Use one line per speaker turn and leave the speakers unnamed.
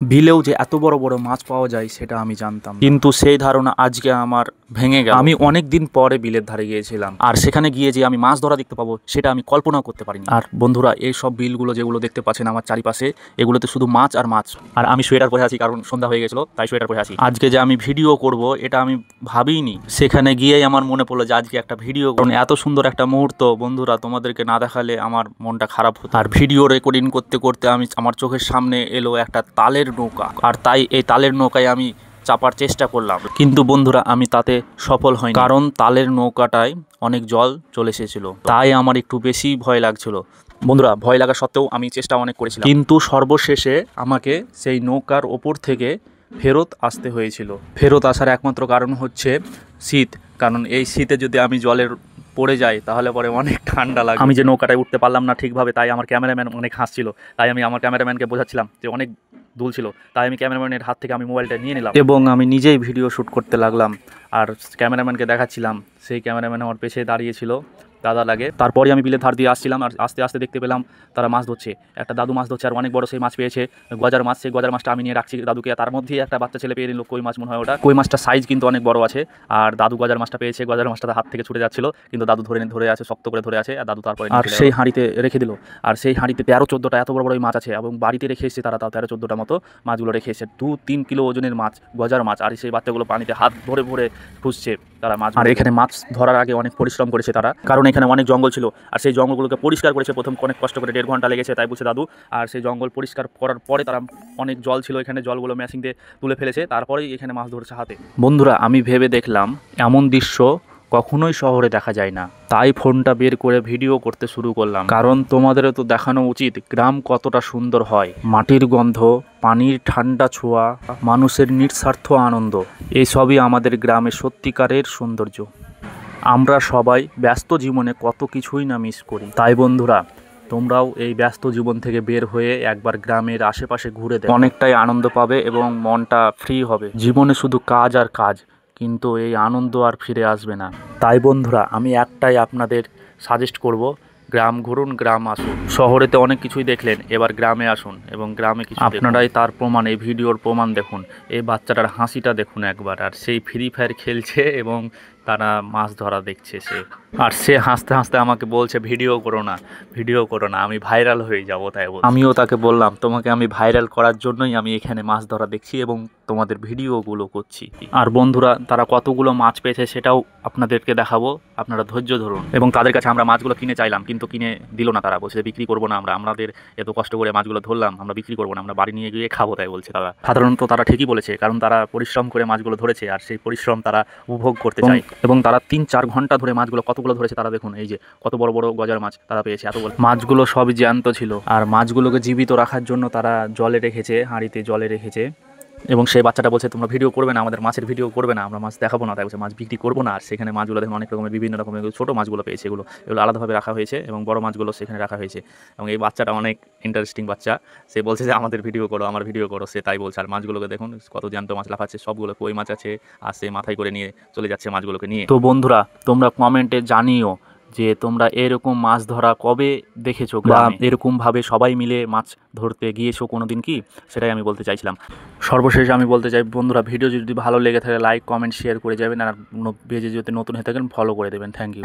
বিলেও যে এত বড় বড় মাছ পাওয়া যায় সেটা আমি জানতাম, কিন্তু সেই ধারণা আজকে আমার ভেঙে গেল। আমি অনেক দিন পরে বিলের ধারে গিয়েছিলাম, আর সেখানে গিয়ে যে আমি মাছ ধরা দেখতে পাবো সেটা আমি কল্পনাও করতে পারিনি। আর বন্ধুরা, এই সব বিলগুলো যেগুলো দেখতে পাচ্ছেন আমার চারিপাশে, এগুলোতে শুধু মাছ আর মাছ। আর আমি সোয়েটার পরে আছি, কারণ সন্ধ্যা হয়ে গেছিলো তাই সোয়েটার পরে আছি। আজকে যে আমি ভিডিও করব এটা আমি ভাবিনি। সেখানে গিয়েই আমার মনে পড়লো যে আজকে একটা ভিডিও, কারণ এত সুন্দর একটা মুহূর্ত বন্ধুরা তোমাদেরকে না দেখালে আমার মনটা খারাপ হতো। আর ভিডিও রেকর্ডিং করতে করতে আমার চোখের সামনে এলো একটা তালের নৌকা, আর তাই এই তালের নৌকায় আমি চাপার চেষ্টা করলাম, কিন্তু বন্ধুরা আমি তাতে সফল হইনি, কারণ তালের নৌকাটায় অনেক জল চলে এসেছিল। তাই আমার একটু বেশি ভয় লাগছিল। বন্ধুরা, ভয় লাগা সত্ত্বেও আমি চেষ্টা অনেক করেছিলাম, কিন্তু সর্বশেষে আমাকে সেই নৌকার ওপর থেকে ফেরত আসতে হয়েছিল। ফেরত আসার একমাত্র কারণ হচ্ছে শীত, কারণ এই শীতে যদি আমি জলের পড়ে যাই তাহলে পরে অনেক ঠান্ডা লাগে। আমি যে নৌকাটায় উঠতে পারলাম না ঠিকভাবে, তাই আমার ক্যামেরাম্যান অনেক হাসছিল। তাই আমি আমার ক্যামেরাম্যানকে বোঝাচ্ছিলাম যে অনেক দুল ছিল, তাই আমি ক্যামেরাম্যানের হাত থেকে আমি মোবাইলটা নিয়ে নিলাম এবং আমি নিজেই ভিডিও শ্যুট করতে লাগলাম। আর ক্যামেরাম্যানকে দেখাচ্ছিলাম, সেই ক্যামেরাম্যান আমার পেছনে দাঁড়িয়েছিল, দাদা লাগে। তারপরে আমি বিলের ধার দিয়ে আসছিলাম, আর আস্তে আস্তে দেখতে পেলাম তারা মাছ ধরছে। একটা দাদু মাছ ধরছে, আর অনেক বড় সেই মাছ পেয়েছে, গজার মাছ। সেই গজার মাছটা আমি নিয়ে রাখছি দাদুকে, তার মধ্যেই একটা বাচ্চা ছেলে পেয়ে নিল কই মাছ মনে হয় ওটা। কই মাছটা সাইজ কিন্তু অনেক বড় আছে, আর দাদু গজার মাছটা পেয়েছে। গজার মাছটা হাত থেকে ছুটে যাচ্ছিল, কিন্তু দাদু ধরে আছে, শক্ত করে ধরে আছে, আর দাদু তারপরে আর সেই হাঁড়িতে রেখে দিল। আর সেই হাঁড়িতে 13-14টা এত বড় বড় মাছ আছে, এবং বাড়িতে রেখে এসেছে তারা, তাও 13-14টা মতো মাছগুলো রেখে এসেছে। 2-3 কিলো ওজনের মাছ, গজার মাছ। আর সেই বাচ্চাগুলো পানিতে হাত ভরে ভরে খুঁজছে তারা মাছ। আর এখানে মাছ ধরার আগে অনেক পরিশ্রম করেছে তারা, কারণ এখানে অনেক জঙ্গল ছিল, আর সেই জঙ্গলগুলোকে পরিষ্কার করেছে প্রথম অনেক কষ্ট করে, 1.5 ঘন্টা লেগেছে তাই বলছে দাদু। আর সেই জঙ্গল পরিষ্কার করার পরে তারা অনেক জল ছিল এখানে, জলগুলো মেশিন দিয়ে তুলে ফেলেছে, তারপরেই এখানে মাছ ধরছে হাতে। বন্ধুরা, আমি ভেবে দেখলাম এমন দৃশ্য কখনোই শহরে দেখা যায় না, তাই ফোনটা বের করে ভিডিও করতে শুরু করলাম, কারণ তোমাদেরও তো দেখানো উচিত গ্রাম কতটা সুন্দর হয়। মাটির গন্ধ, পানির ঠান্ডা ছোঁয়া, মানুষের নিঃস্বার্থ আনন্দ, এসবই আমাদের গ্রামের সত্যিকারের সৌন্দর্য। আমরা সবাই ব্যস্ত জীবনে কত কিছুই না মিস করি। তাই বন্ধুরা, তোমরাও এই ব্যস্ত জীবন থেকে বের হয়ে একবার গ্রামের আশেপাশে ঘুরে দেখো, অনেকটাই আনন্দ পাবে এবং মনটা ফ্রি হবে। জীবনে শুধু কাজ আর কাজ, কিন্তু এই আনন্দ আর ফিরে আসবে না। তাই বন্ধুরা, আমি একটাই আপনাদের সাজেস্ট করব, গ্রাম ঘুরুন, গ্রাম আসুন। শহরেতে অনেক কিছুই দেখলেন, এবার গ্রামে আসুন এবং গ্রামে কিছু আপনারাই তার প্রমাণ, এই ভিডিওর প্রমাণ দেখুন। এই বাচ্চাটার হাসিটা দেখুন একবার, আর সেই ফ্রি ফায়ার খেলছে এবং তারা মাছ ধরা দেখছে সে, আর সে হাসতে হাসতে আমাকে বলছে ভিডিও করো না, ভিডিও করো না, আমি ভাইরাল হয়ে যাব। তাই আমিও তাকে বললাম, তোমাকে আমি ভাইরাল করার জন্যই আমি এখানে মাছ ধরা দেখছি এবং তোমাদের ভিডিওগুলো করছি। আর বন্ধুরা, তারা কতগুলো মাছ পেয়েছে সেটাও আপনাদেরকে দেখাবো, আপনারা ধৈর্য ধরুন। এবং তাদের কাছে আমরা মাছগুলো কিনে চাইলাম, কিন্তু কিনে দিল না। তারা বলছে বিক্রি করবো না, আমাদের এত কষ্ট করে মাছগুলো ধরলাম, আমরা বিক্রি করবো না, আমরা বাড়ি নিয়ে গিয়ে খাবো। তাই বলছে তারা। সাধারণত তারা ঠিকই বলেছে, কারণ তারা পরিশ্রম করে মাছগুলো ধরেছে, আর সেই পরিশ্রম তারা উপভোগ করতে চায়। এবং তারা 3-4 ঘন্টা ধরে মাছগুলো কতগুলো ধরেছে তারা দেখুন, এই যে কত বড় বড় গজার মাছ তারা পেয়েছে। এত বড় মাছগুলো সবই জ্যান্ত ছিল, আর মাছগুলোকে জীবিত রাখার জন্য তারা জলে রেখেছে, হাঁড়িতে জলে রেখেছে। এবং সেই বাচ্চাটা বলছে তোমরা ভিডিও করবে না, আমাদের মাছের ভিডিও করবে না, আমরা মাছ দেখাবো না। তাই বলছে মাছ বিক্রি করবো না। আর সেখানে মাছগুলো দেখুন অনেক রকমের, বিভিন্ন রকমের ছোটো মাছগুলো পেয়েছে, এগুলো আলাদাভাবে রাখা হয়েছে, এবং বড় মাছগুলো সেখানে রাখা হয়েছে। এবং এই বাচ্চাটা অনেক ইন্টারেস্টিং বাচ্চা, সে বলছে যে আমাদের ভিডিও করো, আমার ভিডিও করো, সে তাই বলছে। আর মাছগুলোকে দেখুন কত জ্যান্ত মাছ লাফাচ্ছে, সবগুলো কই মাছ আছে, আর সে মাথায় করে নিয়ে চলে যাচ্ছে মাছগুলোকে নিয়ে। তো বন্ধুরা, তোমরা কমেন্টে জানিও যে তোমরা এরকম মাছ ধরা কবে দেখেছো, বা এরকমভাবে সবাই মিলে মাছ ধরতে গিয়েছো কোনোদিন কি, সেটাই আমি বলতে চাইছিলাম। সর্বশেষ আমি বলতে চাই বন্ধুরা, ভিডিও যদি ভালো লেগে থাকে লাইক, কমেন্ট, শেয়ার করে যাবেন, আর পেজে যদি নতুন হয়ে থাকেন ফলো করে দেবেন। Thank you.